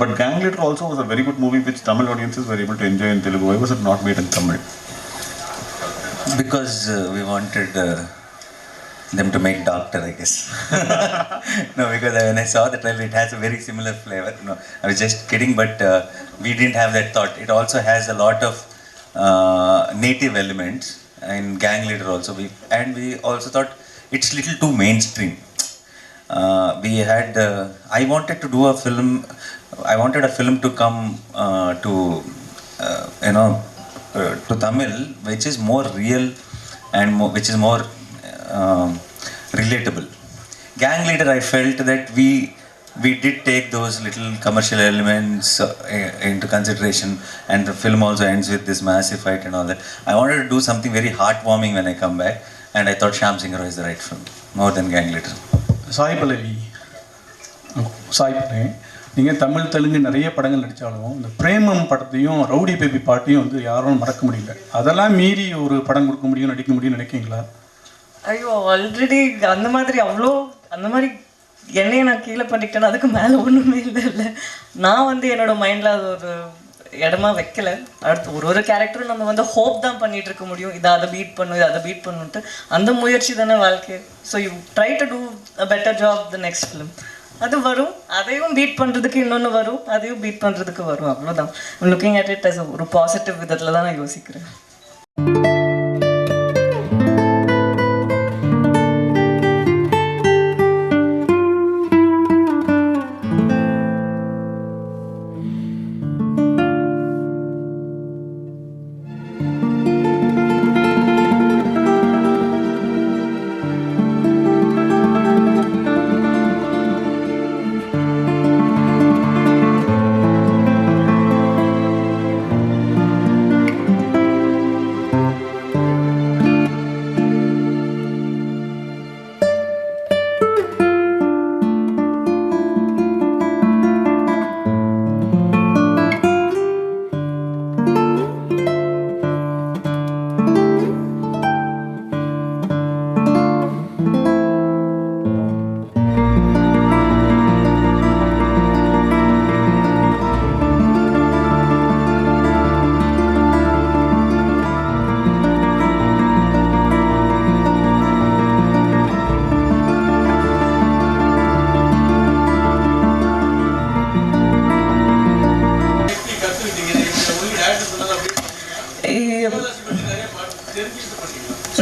But Gang Leader also was a very good movie which Tamil audiences were able to enjoy in Telugu. Why was it not made in Tamil? Because we wanted them to make Doctor, I guess. No, because when I saw the trailer, it has a very similar flavor. No, I was just kidding, but we didn't have that thought. It also has a lot of native elements in Gang Leader also. We also thought it's little too mainstream. We had I wanted to do a film. I wanted a film to come to to Tamil, which is more real and which is more relatable. Gang Leader, I felt that we did take those little commercial elements into consideration, and the film also ends with this massive fight and all that. I wanted to do something very heartwarming when I come back, and I thought Shyam Singh Roy is the right film, more than Gang Leader. Sai Pallavi, நீங்கள் தமிழ் தெலுங்கு நிறைய படங்கள் நடித்தாலும் இந்த பிரேமம் படத்தையும் rowdy baby பாட்டையும் வந்து யாரும் மறக்க முடியல. அதெல்லாம் மீறி ஒரு படம் கொடுக்க முடியும், நடிக்க முடியும்னு நினைக்கிங்களா? ஐயோ, ஆல்ரெடி அந்த மாதிரி அந்த மாதிரி என்னையை நான் கீழே பண்ணிக்கிட்டேன்னா அதுக்கு மேலே ஒன்றுமே இல்லை. நான் வந்து என்னோட மைண்டில் அது ஒரு இடமா வைக்கல. அடுத்து ஒரு கேரக்டரும் நம்ம வந்து ஹோப் தான் பண்ணிகிட்டு இருக்க முடியும், அதை பீட் பண்ணுன்ட்டு. அந்த முயற்சி தானே வாழ்க்கை. So you try to do a better job the next film. அது வரும், அதையும் பீட் பண்ணுறதுக்கு இன்னொன்று வரும், அதையும் பீட் பண்ணுறதுக்கு வரும். அவ்வளோதான். லுக்கிங் அட் இட் அஸ் ஒரு பாசிட்டிவ் விதத்தில் தான் நான் யோசிக்கிறேன்.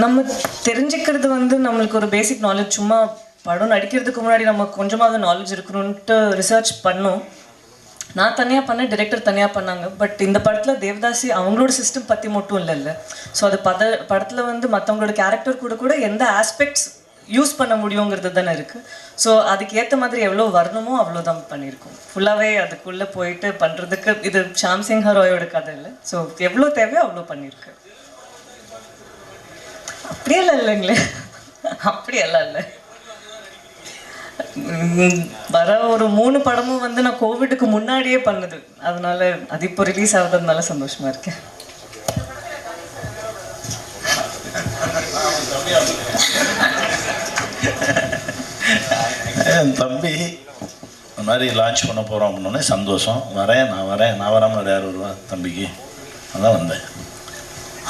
நம்ம தெரிஞ்சுக்கிறது வந்து நம்மளுக்கு ஒரு பேசிக் நாலேஜ். சும்மா படம் நடிக்கிறதுக்கு முன்னாடி நம்ம கொஞ்சமாவது நாலேஜ் இருக்கணும்ன்ட்டு ரிசர்ச் பண்ணோம். நான் தனியாக பண்ணேன், டிரெக்டர் தனியாக பண்ணாங்க. பட் இந்த படத்தில் தேவதாசி அவங்களோட சிஸ்டம் பற்றி மட்டும் இல்லைல்ல. ஸோ அது படத்தில் வந்து மற்றவங்களோட கேரக்டர் கூட எந்த ஆஸ்பெக்ட்ஸ் யூஸ் பண்ண முடியுங்கிறது தானே இருக்குது. ஸோ அதுக்கு ஏற்ற மாதிரி எவ்வளோ வரணுமோ அவ்வளோதான் பண்ணியிருக்கோம். ஃபுல்லாகவே அதுக்குள்ளே போயிட்டு பண்ணுறதுக்கு இது ஷாம் சிங் ராயோட கதை இல்லை. ஸோ எவ்வளோ தேவையோ அவ்வளோ பண்ணியிருக்கு. அப்படியெல்லாம் இல்லைங்களே, அப்படியெல்லாம் இல்லை. வர ஒரு 3 படமும் வந்து நான் கோவிடுக்கு முன்னாடியே பண்ணுது. அதனால அது இப்போ ரிலீஸ் ஆகுறதுனால சந்தோஷமா இருக்கேன். என் தம்பி இந்த மாதிரி லான்ச் பண்ண போகிறோம் அப்படின்னோடனே சந்தோஷம். நான் வராமல் யார் வருவா தம்பிக்கு, அதான் வந்தேன்.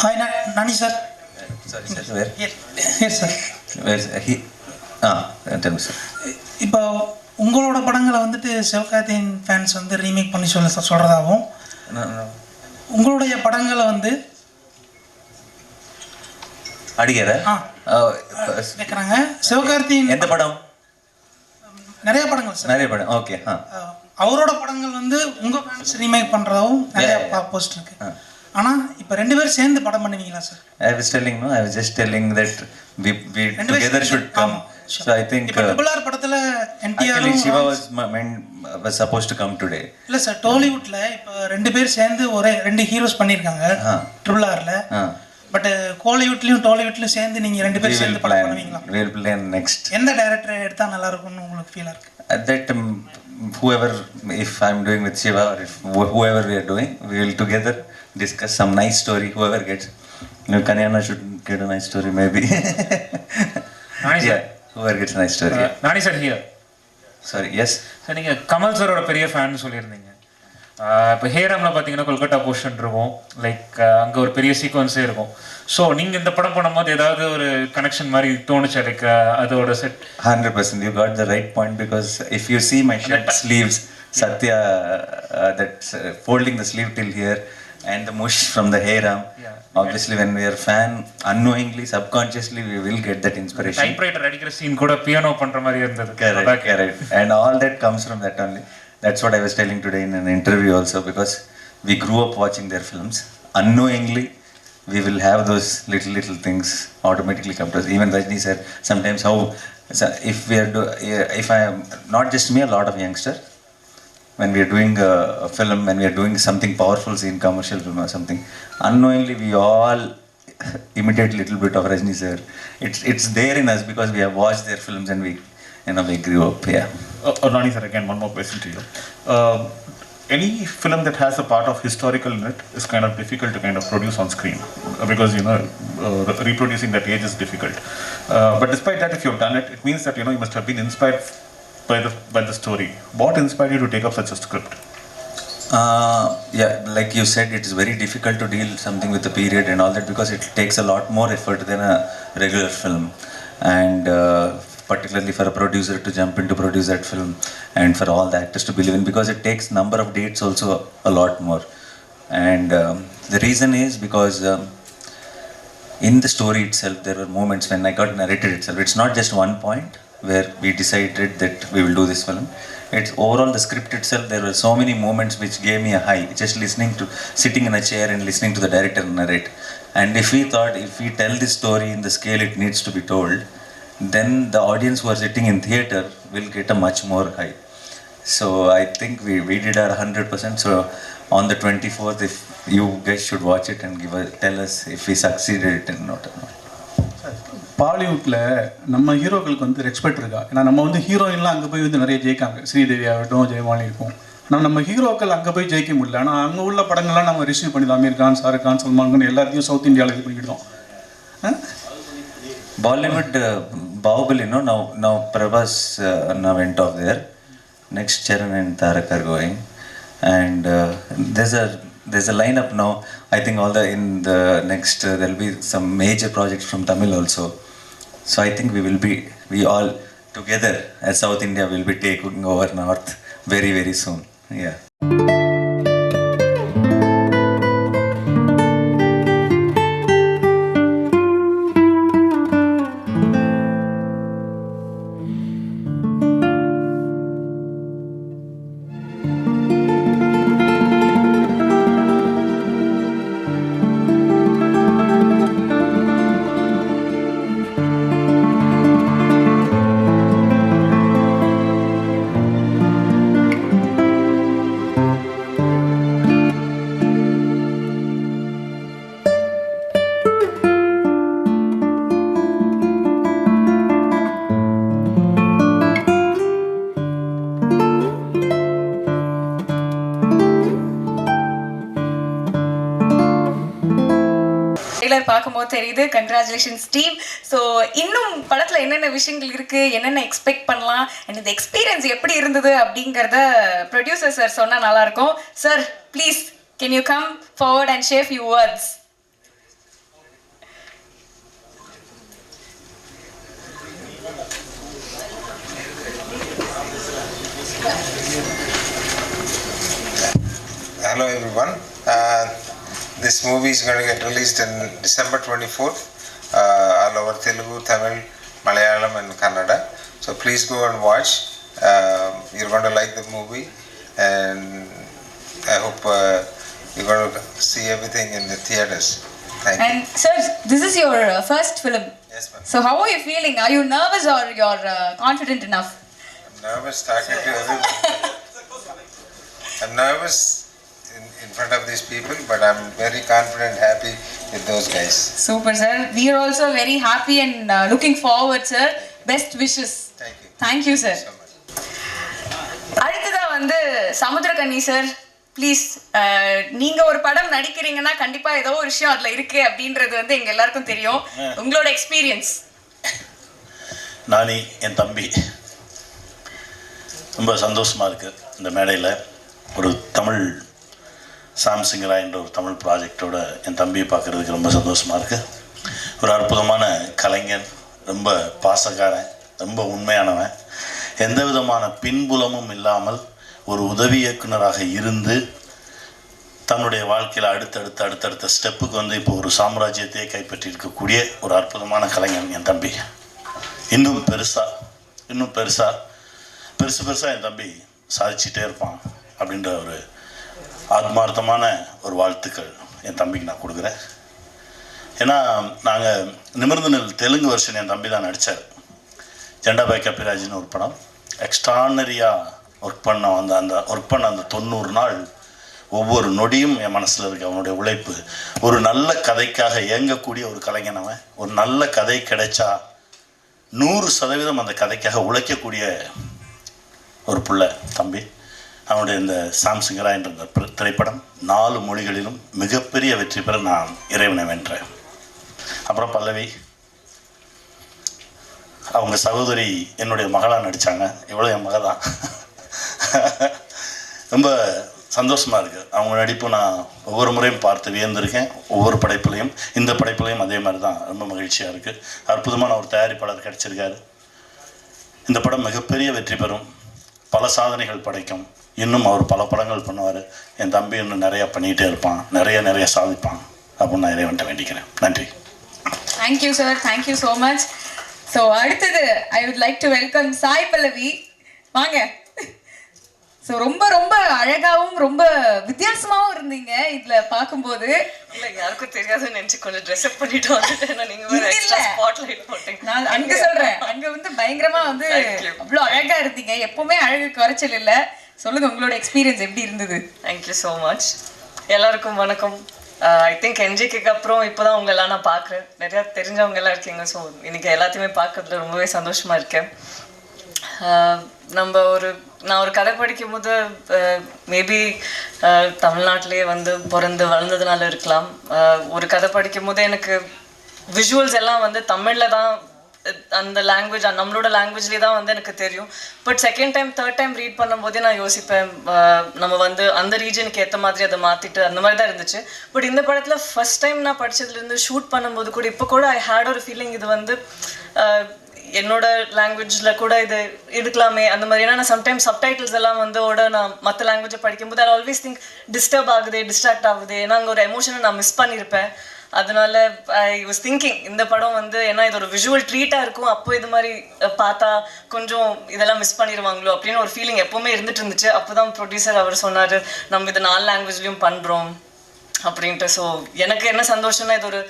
ஹாய் நானி சார். இப்போ உங்களோட படங்களை வந்துட்டு சிவகார்த்திகேயன் ஃபேன்ஸ் வந்து ரீமேக் பண்ணி சொல்கிறதாகவும், உங்களுடைய படங்களை வந்து அடிக்கிற கேட்குறாங்க. சிவகார்த்திகேயன் எந்த படம்? நிறைய படங்கள் சார், நிறைய படம். ஓகே. அவரோட படங்கள் வந்து உங்கள் ஃபேன்ஸ் ரீமேக் பண்ணுறதாகவும் நிறைய போஸ்ட் இருக்கு. ஆனால் இப்போ 2 பேரும் சேர்ந்து படம் பண்ணுவீங்களா sir? I was just telling that we together should come. So I think triple படத்துல NTR actually Shiva was supposed to come today. இல்ல சார், டாலிவுட்ல இப்போ 2 பேர் சேர்ந்து ஒரே 2 ஹீரோஸ் பண்ணிருக்காங்க ட்ரிபிள் ஆர்ல. பட் கோலிவுட்லயும் டாலிவுட்லயும் சேர்ந்து நீங்க 2 பேர் சேர்ந்து படம் பண்ணுவீங்களா? We will plan next. எந்த டைரக்டர் எடுத்தா நல்லா இருக்கும்னு உங்களுக்கு ஃபீல் இருக்கு? That whoever, if I'm doing with Shiva or if whoever we are doing, we will together discuss some nice story. Whoever gets, Kanyana should get a nice story maybe. Nani sir. Yeah, whoever gets a nice story. Nani sir here. Sorry yes sir நீங்கள் கமல் சாரோட பெரிய fan சொல்லியிருந்தீங்க. இப்போ ஹேராமில் பார்த்தீங்கன்னா Kolkata portion இருக்கும், like அங்கே ஒரு பெரிய சீக்வன்ஸே இருக்கும். ஸோ நீங்கள் இந்த படம் பண்ணும்போது ஏதாவது ஒரு கனெக்ஷன் மாதிரி தோணுச்சு, லைக் அதோட set? 100%, you got the right point, because if you see my shirt sleeves, Satya, that's folding the sleeve till here, and the mush from the Heyram. Obviously, when we are fan, unknowingly, subconsciously, we will get that inspiration. Typewriter அடிக்கிற scene கூட piano பண்ணுற மாதிரி இருந்தது. Correct. And all that comes from that only. That's what I was telling today in an interview also, because we grew up watching their films. Unknowingly, we will have those little things automatically come to us. Even Rajni said sometimes how, if I am, not just me, a lot of youngsters, when we are doing a film, when we are doing something powerful scene, commercial film or something, unknowingly we all imitate little bit of Rajni sir. It's there in us because we have watched their films and we grew up. Ronnie sir, again, one more question to you. Any film that has a part of historical in it is kind of difficult to kind of produce on screen, because reproducing that age is difficult. But despite that, if you've done it, it means that you must have been inspired by the story. What inspired you to take up such a script? Like you said, it is very difficult to deal something with the period and all that, because it takes a lot more effort than a regular film, and particularly for a producer to jump in to produce that film, and for all the actors to believe in, because it takes number of dates also a lot more. And the reason is because in the story itself there were moments when I got narrated itself. It's not just one point where we decided that we will do this film. It's overall the script itself. There were so many moments which gave me a high, just sitting in a chair and listening to the director narrate. And if we thought, if we tell this story in the scale it needs to be told, then the audience who are sitting in theater will get a much more high. So I think we did our 100%. So on the 24th, if you guys should watch it and tell us if we succeeded it or not. பாலிவுட்டில் நம்ம ஹீரோக்களுக்கு வந்து respect இருக்கா? ஏன்னா நம்ம வந்து ஹீரோயின்லாம் அங்கே போய் வந்து நிறைய ஜெயிக்காங்க, ஸ்ரீதேவி ஆகட்டும், ஜெயமாலி இருக்கும். நம்ம ஹீரோக்கள் அங்கே போய் ஜெயிக்க முடியல. ஆனால் அங்கே உள்ள படங்கள்லாம் நம்ம ரிசீவ் பண்ணிடலாம். அமீர் கான், ஷாருக் கான், சல்மான் கான் எல்லாத்தையும் சவுத் இந்தியாவில் இது பண்ணிக்கிட்டோம். Bollywood, Bahubali, now Prabhas now went off there. Next Charan and Tarak are going, and there's a lineup now. I think in the next there'll be some major projects from Tamil also. So I think we all together as South India will be taking over North very, very soon. Yeah. பார்க்கும்போது தெரியுது. Congratulations team. So இன்னும் படத்தில் என்னென்ன விஷயங்கள் இருக்குது, என்னென்ன expect பண்ணலாம், and இந்த எக்ஸ்பீரியன்ஸ் எப்படி இருந்தது அப்படிங்கிறத ப்ரொடியூசர் சார் சொன்னால் நல்லாயிருக்கும். Sir please can you come forward and share few words? Hello everyone. This movie is going to get released in December 24th, all over Telugu, Tamil, Malayalam and Kannada. So please go and watch. You're going to like the movie, and I hope you're going to see everything in the theaters. Thank you. And sir, this is your first film. Yes, ma'am. So how are you feeling? Are you nervous or you're confident enough? I'm nervous talking to everyone. I'm nervous in front of these people, but I'm very confident, happy with those guys. Super, sir. We are also very happy and looking forward, sir. Best wishes. Thank you. Thank you, sir. So much. அடுத்ததா வந்து Samuthirakani sir, please. நீங்கள் ஒரு படம் நடிக்கிறீங்கன்னா கண்டிப்பாக ஏதோ ஒரு விஷயம் அதில் இருக்குது அப்படின்றது வந்து எங்கள் எல்லாருக்கும் தெரியும். உங்களோட எக்ஸ்பீரியன்ஸ். நானி என் தம்பி ரொம்ப சந்தோஷமாக இருக்குது இந்த மேடையில் ஒரு தமிழ் சாம்சிங்கரா என்ற ஒரு தமிழ் ப்ராஜெக்டோட என் தம்பியை பார்க்குறதுக்கு ரொம்ப சந்தோஷமாக இருக்குது. ஒரு அற்புதமான கலைஞன், ரொம்ப பாசக்காரன், ரொம்ப உண்மையானவன், எந்த விதமான பின்புலமும் இல்லாமல் ஒரு உதவி இயக்குனராக இருந்து தன்னுடைய வாழ்க்கையில் அடுத்தடுத்த ஸ்டெப்புக்கு வந்து இப்போ ஒரு சாம்ராஜ்யத்தையே கைப்பற்றி இருக்கக்கூடிய ஒரு அற்புதமான கலைஞன் என் தம்பி. இன்னும் பெருசாக என் தம்பி சாதிச்சுட்டே இருப்பான் அப்படின்ற ஒரு ஆத்மார்த்தமான ஒரு வாழ்த்துக்கள் என் தம்பிக்கு நான் கொடுக்குறேன். ஏன்னா நாங்கள் நிமிர்ந்து நெல் தெலுங்கு வருஷன் என் தம்பி தான் நடித்தார். ஜெண்டாபாய் கப்பிராஜின்னு ஒரு படம் எக்ஸ்ட்ரானரியாக ஒர்க் பண்ண அந்த 90 நாள் ஒவ்வொரு நொடியும் என் மனசில் இருக்குது. அவனுடைய உழைப்பு, ஒரு நல்ல கதைக்காக இயங்கக்கூடிய ஒரு கலைஞன் அவன். ஒரு நல்ல கதை கிடைச்சா 100% அந்த கதைக்காக உழைக்கக்கூடிய ஒரு புள்ள தம்பி. அவனுடைய இந்த சாம்சிங்கரா என்ற இந்த திரைப்படம் 4 மொழிகளிலும் மிகப்பெரிய வெற்றி பெற நான் இறைவனை வென்றேன். அப்புறம் பல்லவி, அவங்க சகோதரி என்னுடைய மகளாக நடித்தாங்க. எவ்வளோ என் மகள் தான். ரொம்ப சந்தோஷமாக இருக்குது. அவங்க நடிப்பு நான் ஒவ்வொரு முறையும் பார்த்து வியந்திருக்கேன். ஒவ்வொரு படைப்புலையும், இந்த படைப்புலையும் அதே மாதிரி தான். ரொம்ப மகிழ்ச்சியாக இருக்குது. அற்புதமான ஒரு தயாரிப்பாளர் கிடச்சிருக்காரு. இந்த படம் மிகப்பெரிய வெற்றி பெறும், பல சாதனைகள் படைக்கும். இன்னும் அவர் பல படங்கள் பண்ணுவார். என் தம்பி இன்னும் நிறையா பண்ணிகிட்டே இருப்பான், நிறைய சாதிப்பான் அப்படின்னு நான் இறைவன்ட்ட வேண்டிக்கிறேன். நன்றி. Thank you sir, thank you so much. So அடுத்தது I would like to welcome Sai Pallavi. வாங்க. ஸோ ரொம்ப அழகாகவும் ரொம்ப வித்தியாசமாகவும் இருந்தீங்க இதில் பார்க்கும்போது. இல்லை, யாருக்கும் தெரியாதுன்னு நினச்சி கொஞ்சம் ட்ரெஸ்அப் பண்ணிட்டு வந்துட்டேன். நீங்கள் ஸ்பாட்லைட் போட்டீங்க. நான் அங்கே சொல்கிறேன், அங்கே வந்து பயங்கரமாக வந்து அவ்வளோ அழகாக இருந்தீங்க. எப்போவுமே அழகு குறைச்சல் இல்லை. சொல்லுங்கள், உங்களோட எக்ஸ்பீரியன்ஸ் எப்படி இருந்தது? Thank you so much. எல்லாருக்கும் வணக்கம். ஐ திங்க் என்ஜிக்கு அப்புறம் இப்போ தான் உங்களை எல்லாம் நான் பார்க்குறேன். நிறையா தெரிஞ்சவங்க எல்லாம் இருக்கீங்க. ஸோ இன்றைக்கி எல்லாத்தையுமே பார்க்கறதுல ரொம்பவே சந்தோஷமாக இருக்கேன். நான் ஒரு கதை படிக்கும் போது மேபி தமிழ்நாட்டிலே வந்து பிறந்து வளர்ந்ததுனால இருக்கலாம். ஒரு கதை படிக்கும் போது எனக்கு விஷுவல்ஸ் எல்லாம் வந்து தமிழில் தான், அந்த லாங்குவேஜ் நம்மளோட லாங்குவேஜ்லேயே தான் வந்து எனக்கு தெரியும். But second time third time read பண்ணும்போதே நான் யோசிப்பேன், நம்ம வந்து அந்த ரீஜனுக்கு ஏற்ற மாதிரி அதை மாற்றிட்டு அந்த மாதிரி தான் இருந்துச்சு. பட் இந்த படத்தில் ஃபஸ்ட் டைம் நான் படித்ததுலேருந்து ஷூட் பண்ணும்போது கூட இப்போ கூட ஐ ஹேட் ஒரு ஃபீலிங், இது வந்து என்னோட லாங்குவேஜில் கூட இது எடுக்கலாமே அந்த மாதிரி. ஏன்னா நான் சம்டைம்ஸ் சப்டைட்டில்ஸ் எல்லாம் வந்து நான் மற்ற லாங்குவேஜை படிக்கும்போது ஐ ஆல்வேஸ் திங்க் டிஸ்டர்ப் ஆகுது, டிஸ்ட்ராக்ட் ஆகுது. ஏன்னா அங்கே ஒரு எமோஷனை நான் மிஸ் பண்ணியிருப்பேன். அதனால ஐ வாஸ் திங்கிங் இந்த படம் வந்து ஏன்னா இது ஒரு விஷுவல் ட்ரீட்டாக இருக்கும், அப்போ இது மாதிரி பார்த்தா கொஞ்சம் இதெல்லாம் மிஸ் பண்ணிடுவாங்களோ அப்படின்னு ஒரு ஃபீலிங் எப்போவுமே இருந்துட்டு இருந்துச்சு. அப்போ தான் ப்ரொடியூசர் அவர் சொன்னார், நம்ம இது 4 லாங்குவேஜ்லேயும் பண்ணுறோம் அப்படின்ட்டு. ஸோ எனக்கு என்ன சந்தோஷம்னா இது ஒரு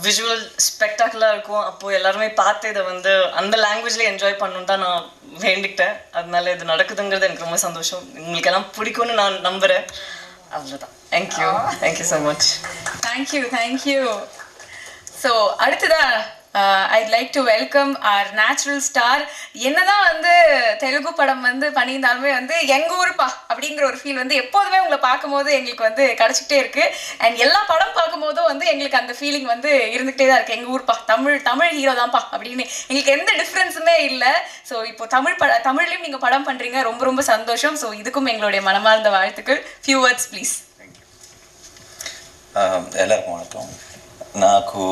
விஷுவல் ஸ்பெக்டாக்குலராக இருக்கும். அப்போது எல்லாருமே பார்த்து இதை வந்து அந்த லாங்குவேஜ்லேயே என்ஜாய் பண்ணணுன்னு தான் நான் வேண்டிக்கிட்டேன். அதனால இது நடக்குதுங்கிறது எனக்கு ரொம்ப சந்தோஷம். உங்களுக்கு எல்லாம் பிடிக்கும்னு நான் நம்புகிறேன். அவ்வளோதான். Thank you so much. Thank you. So அடுத்ததா I'd like to welcome our natural star. என்னதான் வந்து தெலுங்கு படம் வந்து பண்ணியிருந்தாலுமே வந்து எங்கள் ஊருப்பா அப்படிங்கிற ஒரு ஃபீல் வந்து எப்போதுமே உங்களை பார்க்கும்போது எங்களுக்கு வந்து கிடச்சிக்கிட்டே இருக்குது. அண்ட் எல்லா படம் பார்க்கும்போதும் வந்து எங்களுக்கு அந்த ஃபீலிங் வந்து இருந்துகிட்டே தான் இருக்குது. எங்கள் ஊருப்பா, தமிழ் ஹீரோ தான்ப்பா அப்படின்னு எங்களுக்கு எந்த டிஃப்ரென்ஸுமே இல்லை. ஸோ இப்போ தமிழ்லையும் நீங்கள் படம் பண்ணுறீங்க, ரொம்ப சந்தோஷம். ஸோ இதுக்கும் எங்களுடைய மனமார்ந்த வாழ்த்துக்கள். Few words please. எல்லாருக்கும் வணக்கம். నాకు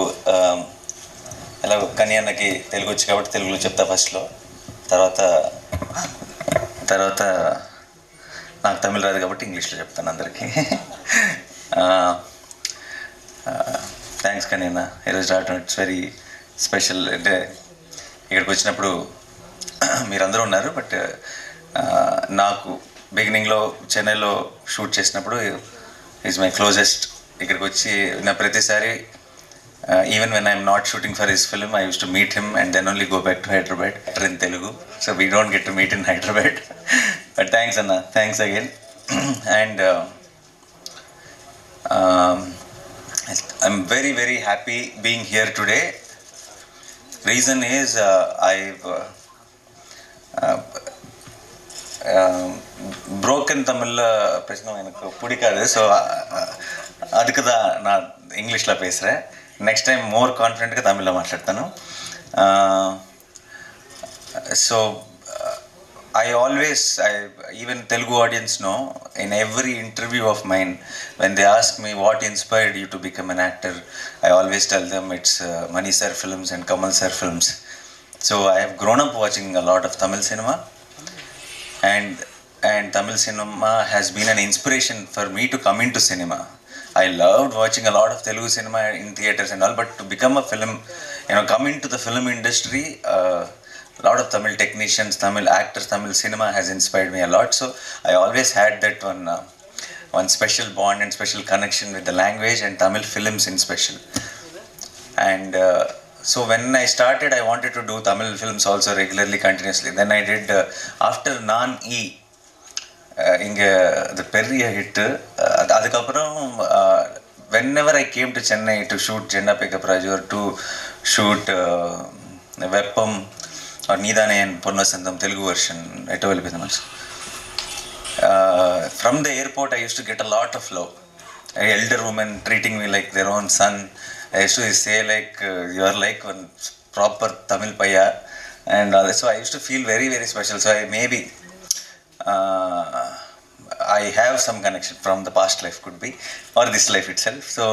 ఎలా కన్యాన్నకి తెలుగు వచ్చి కాబట్టి తెలుగులో చెప్తా ఫస్ట్లో. తర్వాత నాకు తమిళ రాదు కాబట్టి ఇంగ్లీష్లో చెప్తాను అందరికీ. థ్యాంక్స్ కన్యన్న, ఈరోజు రావడం ఇట్స్ వెరీ స్పెషల్. అంటే ఇక్కడికి వచ్చినప్పుడు మీరందరూ ఉన్నారు, బట్ నాకు బిగినింగ్లో చెన్నైలో షూట్ చేసినప్పుడు ఈజ్ మై క్లోజెస్ట్. ఇక్కడికి వచ్చి నా ప్రతిసారి even when I'm not shooting for his film, I used to meet him and then only go back to Hyderabad in Telugu. So we don't get to meet in Hyderabad. But thanks Anna, thanks again. And I'm very happy being here today. Reason is I've broken Tamil பேசணும் எனக்கு பிடிக்காது. So அதுக்கு தான் நான் இங்கிலீஷில் பேசுகிறேன். Next time more కాన్ఫిడెంట్గా తమిళ్లో మాట్లాడతాను. So even Telugu audience know, in every interview of mine, when they ask me what inspired you to become an actor, I always tell them it's Mani sir films and Kamal sir films. So I have grown up watching a lot of Tamil cinema, and Tamil cinema has been an inspiration for me to come into cinema. I loved watching a lot of Telugu cinema in theaters and all, but to become a film, come into the film industry, a lot of Tamil technicians, Tamil actors, Tamil cinema has inspired me a lot. So I always had that one special bond and special connection with the language and Tamil films in special. And so when I started, I wanted to do Tamil films also regularly, continuously. Then I did after Nan-E, இங்கே அது பெரிய hit. அதுக்கப்புறம் whenever I came to Chennai to shoot Jenda Pickup Raju or to shoot Veppam or Needane and Purnasandam Telugu version, from the airport I used to get a lot of love. Elder women treating me like their own son. I used to say like, you are like one proper Tamil paya, and so I used to feel very, very special. So I have some connection from the past life, could be, or this life itself. So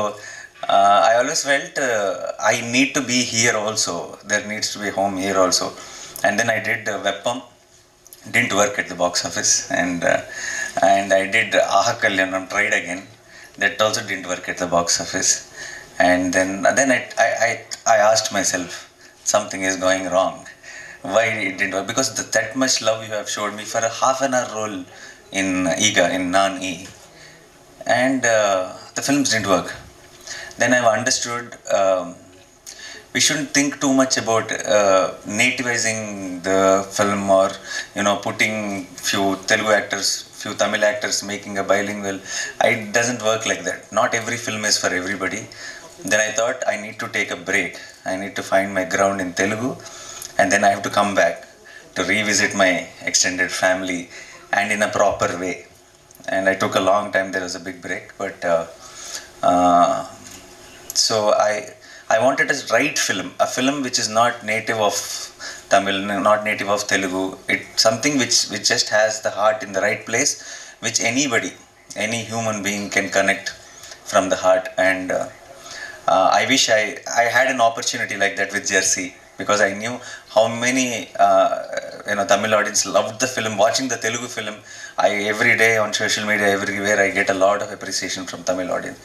I always felt I need to be here also. There needs to be home here also. And then I did Veppam. Didn't work at the box office. And I did Aha Kalyanam, tried again. That also didn't work at the box office. And then I asked myself, something is going wrong. Why it didn't work? Because that much love you have showed me for a half an hour role in Iga, in Nan-E, and the films didn't work. Then I've understood we shouldn't think too much about nativizing the film, or putting few Telugu actors, few Tamil actors, making a bilingual. It doesn't work like that. Not every film is for everybody. Then I thought I need to take a break. I need to find my ground in Telugu. And then I have to come back to revisit my extended family and in a proper way. And I took a long time. There was a big break, but so I wanted a right film, a film which is not native of Tamil, not native of Telugu. It's something which just has the heart in the right place, which anybody, any human being can connect from the heart. And I wish I had an opportunity like that with Jersey, because I knew how many Tamil audience loved the film. Watching the Telugu film, every day on social media, everywhere, I get a lot of appreciation from Tamil audience.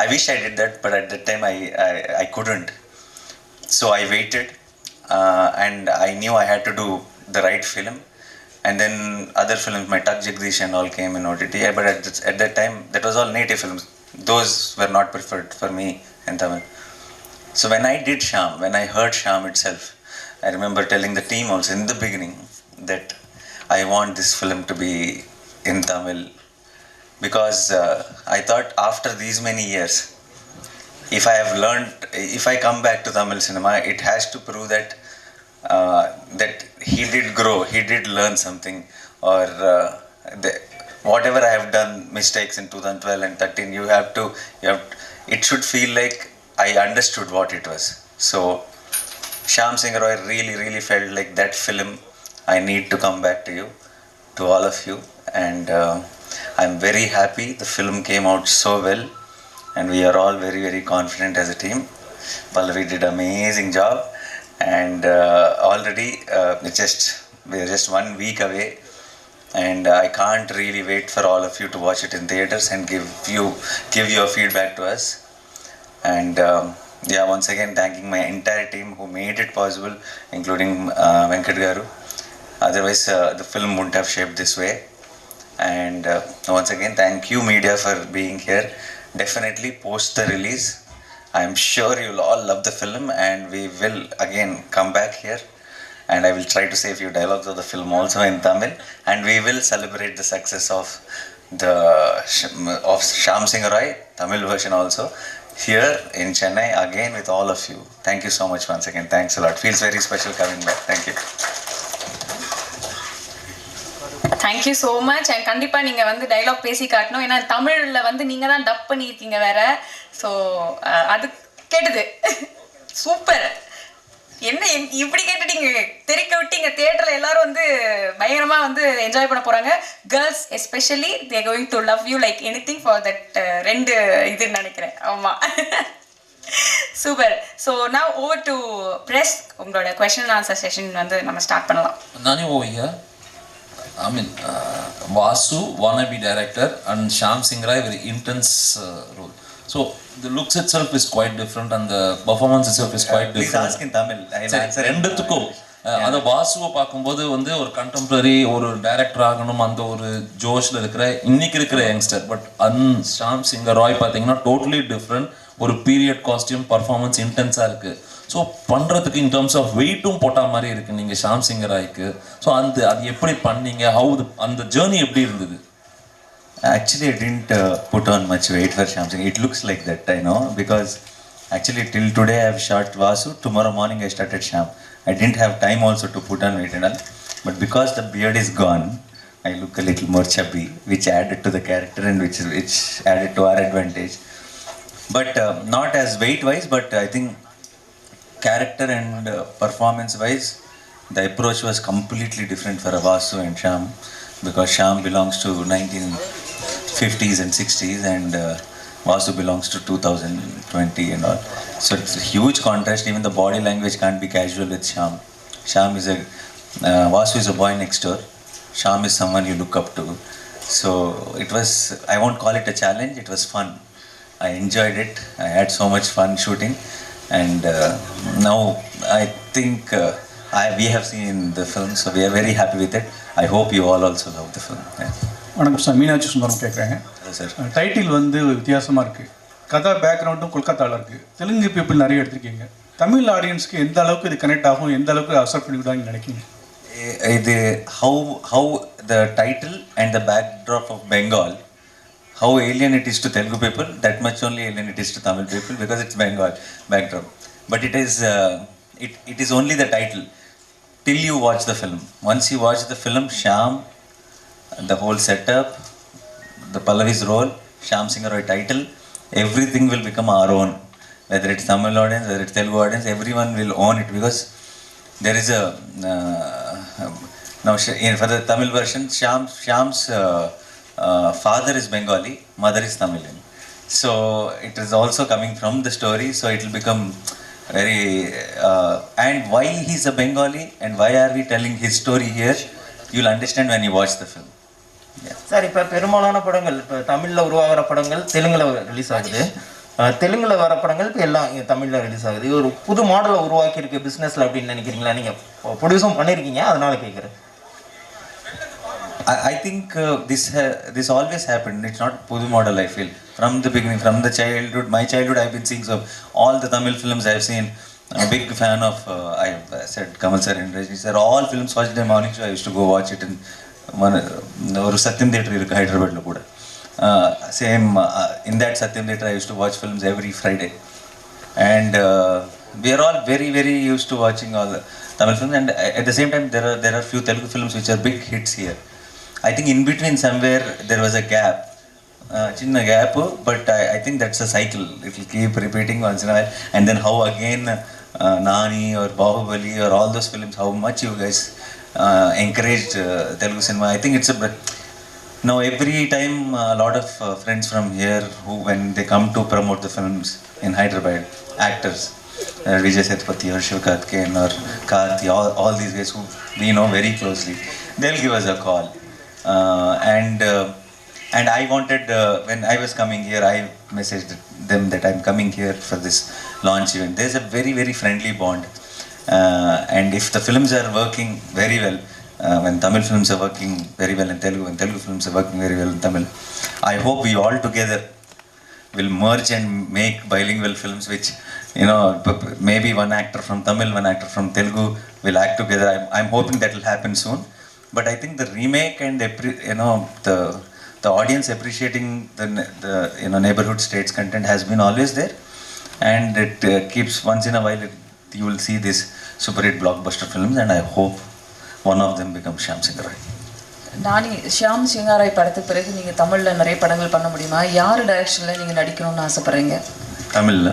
I wish I did that, but at that time I couldn't. So I waited, and I knew I had to do the right film. And then other films, my Tak Jagdish and all came in OTT. But at that time, that was all native films. Those were not preferred for me in Tamil. So when I did Shyam, when I heard Shyam itself, I remember telling the team also in the beginning that I want this film to be in Tamil, because I thought after these many years, if I come back to Tamil cinema, it has to prove that he did grow, he did learn something, or whatever I have done mistakes in 2012 and 13, it should feel like I understood what it was. So Shyam Singh Roy really, really felt like that film. I need to come back to you, to all of you, and I'm very happy the film came out so well, and we are all very, very confident as a team. Pallavi did an amazing job, and already we are just 1 week away, and I can't really wait for all of you to watch it in theaters and give your feedback to us. And once again, thanking my entire team who made it possible, including Venkat Garu. Otherwise, the film wouldn't have shaped this way. And once again, thank you media for being here. Definitely post the release, I'm sure you'll all love the film, and we will again come back here, and I will try to say a few dialogues of the film also in Tamil, and we will celebrate the success of Shyam Singh Roy Tamil version also here in Chennai again with all of you. Thank you so much once again. Thanks a lot. Feels very special coming back. Thank you. Thank you so much. And கண்டிப்பாக நீங்கள் வந்து dialogue பேசி காட்டணும், ஏன்னா தமிழில் வந்து நீங்கள் தான் டப் பண்ணியிருக்கீங்க வேற. ஸோ அது கேட்டது சூப்பர். என்ன இப்படி கேட்டுட்டீங்க, தெரிக்க விட்டீங்க. தியேட்டர்ல எல்லாரும் வந்து பயங்கரமா வந்து என்ஜாய் பண்ண போறாங்க. Girls especially they going to love you like anything for that 2 இதுன்னு நினைக்கிறேன். ஆமா, super. So now over to press. உங்களோட கொஸ்டின் அண்ட் ஆன்சர் செஷன் வந்து நம்ம ஸ்டார்ட் பண்ணலாம். Nani over here. I mean, Vasu, wannabe director, and Shyam Singh Rai, very intense role. So the looks itself is quite different, and the performance itself is quite Please different. ask in Tamil. I'll answer in ரெண்டுத்துக்கும் அந்த வாசுவை பார்க்கும்போது வந்து ஒரு contemporary ஒரு director ஆகணும் அந்த ஒரு ஜோஷ்ல இருக்கிற இன்னைக்கு இருக்கிற யங்ஸ்டர். பட் ஷாம் சிங் ராய் பார்த்தீங்கன்னா டோட்டலி டிஃப்ரெண்ட். ஒரு பீரியட் காஸ்டியூம் பர்ஃபார்மன்ஸ் இன்டென்ஸாக இருக்குது. ஸோ பண்ணுறதுக்கு இன் டர்ம்ஸ் ஆஃப் வெயிட்டும் போட்ட மாதிரி இருக்குது நீங்கள் ஷாம் சிங் ராய்க்கு. ஸோ அது எப்படி பண்ணீங்க, ஹவு அந்த ஜேர்னி எப்படி இருந்தது? Actually, I didn't put on much weight for Shyam Singh. It looks like that, I know, because actually till today I have shot Vasu. Tomorrow morning I started Shyam. I didn't have time also to put on weight and all. But because the beard is gone, I look a little more chubby, which added to the character and which added to our advantage. But not as weight-wise, but I think character and performance-wise, the approach was completely different for Vasu and Shyam. Because Shyam belongs to 1950s and 60s and Vasu belongs to 2020 and all. So it's a huge contrast. Even the body language can't be casual with Shyam. Vasu is a boy next door. Shyam is someone you look up to. So it was, I won't call it a challenge, it was fun. I enjoyed it. I had so much fun shooting. And now I think we have seen the film, so we are very happy with it. I hope you all also love the film. வணக்கம் sir, Meenakshi Sundaram கேட்குறேன் sir. Title வந்து வித்தியாசமாக இருக்குது, கதை பேக்ரவுண்டும் கொல்கத்தாவில் இருக்குது, Telugu people நிறைய எடுத்திருக்கீங்க. தமிழ் ஆடியன்ஸ்க்கு எந்த அளவுக்கு இது கனெக்ட் ஆகும், எந்த அளவுக்கு அக்செப்ட் பண்ணிவிடுவாங்கன்னு நினைக்கிங்க? இது how the title and the backdrop of Bengal, how alien it is to Telugu people, that much only alien it is to Tamil people because it's Bengal backdrop. But it is only the title till you watch the film. Once you watch the film, Shyam, the whole setup, the Pallavi's role, Shyam Singh Roy title, everything will become our own. Whether it's Tamil audience, whether it's Telugu audience, everyone will own it because there is a now for the Tamil version, Shyam's father is Bengali, mother is Tamilian. So it is also coming from the story, so it will become very and why he's a Bengali and why are we telling his story here, you'll understand when you watch the film. Sir, இப்போ பெரும்பாலான படங்கள் இப்போ தமிழில் உருவாகிற படங்கள் தெலுங்கில் release ஆகுது. தெலுங்கில் வர படங்கள் இப்போ எல்லாம் இங்கே தமிழில் ரிலீஸ் ஆகுது. இது ஒரு புது மாடலை உருவாக்கியிருக்கு பிஸ்னஸில் அப்படின்னு நினைக்கிறீங்களா? நீங்கள் ப்ரொடியூஸும் பண்ணியிருக்கீங்க, அதனால கேட்குறேன். I think this always happened. It's not pudu model, I feel. From the beginning, from the childhood, my childhood, I've been seeing so all the Tamil films I've seen. I'm a big fan of, I said Kamal sir and Rajni sir. All films watched the morning show. I used to go watch it in Satyam Theatre in Hyderabad. Same in that Satyam Theatre, I used to watch films every Friday. And we are all very, very used to watching all the Tamil films. And at the same time, there are few Telugu films which are big hits here. I think in between somewhere there was a gap, chinna gap, but I think that's a cycle. It will keep repeating once in a while. And then how again Nani or Bahubali or all those films, how much you guys encouraged Telugu cinema. I think it's now every time a lot of friends from here who when they come to promote the films in Hyderabad, actors, Vijay Sethupathi or Shiv Karthikeyan or Karthi, all these guys who we know very closely, they'll give us a call. And I wanted, when I was coming here, I messaged them that I'm coming here for this launch event. There's a very, very friendly bond. And if the films are working very well, when Tamil films are working very well in Telugu, and Telugu films are working very well in Tamil, I hope we all together will merge and make bilingual films which, maybe one actor from Tamil, one actor from Telugu will act together. I'm hoping that will happen soon. But I think the remake and the audience appreciating the neighborhood states content has been always there, and it keeps once in a while you will see these super hit blockbuster films, and I hope one of them becomes Shyam Singh Rai. நானி ஷியாம் சிங் ராய் படத்துக்கு பிறகு நீங்கள் தமிழில் நிறைய படங்கள் பண்ண முடியுமா? யார் டைரக்ஷனில் நீங்கள் நடிக்கணும்னு ஆசைப்பட்றீங்க? தமிழில்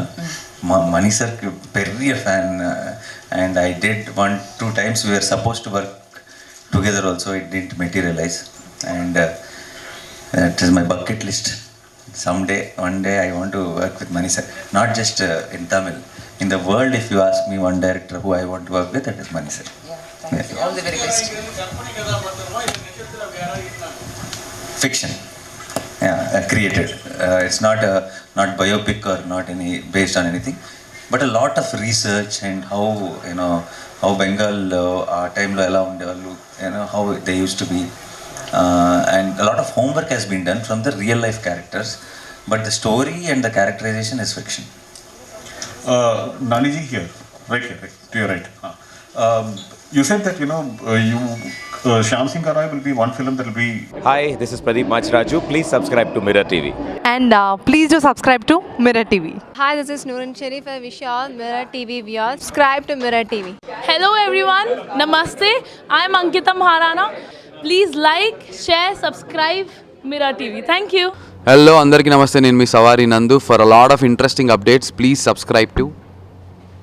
மணி சாருக்கு பெரிய fan. and I did 1-2 times. We were supposed to work together also. It didn't materialize, and that is my bucket list. Someday, one day, I want to work with Mani sir. Not just in Tamil. In the world, if you ask me one director who I want to work with, that is Mani sir. All the very best. Fiction. Yeah, created. It's not biopic or not any based on anything, but a lot of research and how Bengal time lo ela undevallu, how they used to be, and a lot of homework has been done from the real life characters, but the story and the characterization is fiction. Naniji here, right here, right, to your right. You said that Shyam Singh Aroy will be one film that will be. Hi, this is Pradeep Machraju. Please subscribe to Mirror TV. And please do subscribe to Mirror TV. Hi, this is Noorun Sharif. I wish you all Mirror TV viewers subscribe to Mirror TV. Hello everyone, Namaste. I am Ankita Maharana. Please like, share, subscribe Mirror TV. Thank you. Hello, andarki namaste. Nenu mi Savari Nandu. For a lot of interesting updates, please subscribe to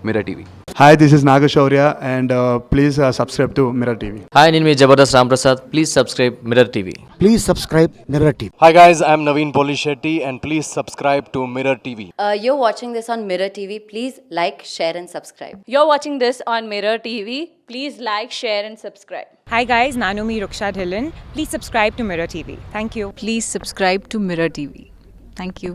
Mirror TV. Hi, this is Nagashaurya, and please subscribe to Mirror TV. Hi, name is Jabardast Ramprasad. Please subscribe Mirror TV. Please subscribe Mirror TV. Hi guys, I am Naveen Polishetty, and please subscribe to Mirror TV. You're watching this on Mirror TV. Please like, share and subscribe. You're watching this on Mirror TV. Please like, share and subscribe. Hi guys, Nanumi Ruksha Dhillon. Please subscribe to Mirror TV. Thank you. Please subscribe to Mirror TV. Thank you.